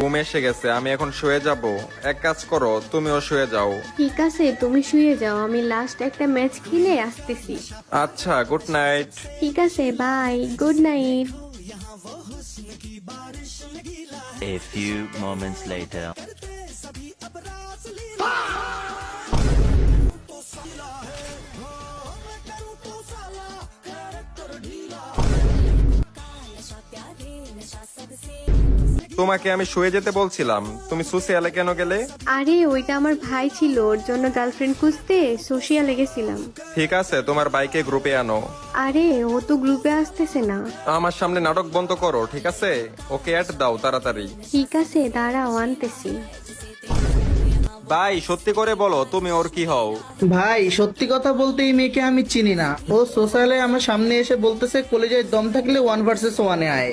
ঘুম এসে গেছে, আমি এখন শুয়ে যাব। এক কাজ করো, তুমিও শুয়ে যাও। ঠিক আছে, তুমি শুয়ে যাও, আমি লাস্ট একটা ম্যাচ খেলে আসতেছি। আচ্ছা, গুড নাইট। ঠিক আছে, bye, good night. A few moments later. তোমাকে আমি শুয়ে যেতে বলছিলাম, তুমি সোশিয়ালে কেন গেলে? আরে ওইটা আমার ভাই ছিল, ওর জন্য গার্লফ্রেন্ড খুঁজতে সোশিয়ালে গেছিলাম। ঠিক আছে, তোমার বাইকে গ্রুপে আনো। আরে ও তো গ্রুপে আসতেছে না। আমার সামনে নাটক বন্ধ করো, ঠিক আছে? ওকে অ্যাড দাও তাড়াতাড়ি। ঠিক আছে, দাঁড়াও, আনতেছি। ভাই সত্যি করে বলো, তুমি ওর কি হও? ভাই সত্যি কথা বলতে এই মেয়েকে আমি চিনি না। ও সোশ্যালে আমার সামনে এসে বলতেছে কলেজের দম থাকলে 1 ভার্সেস 1 আয়।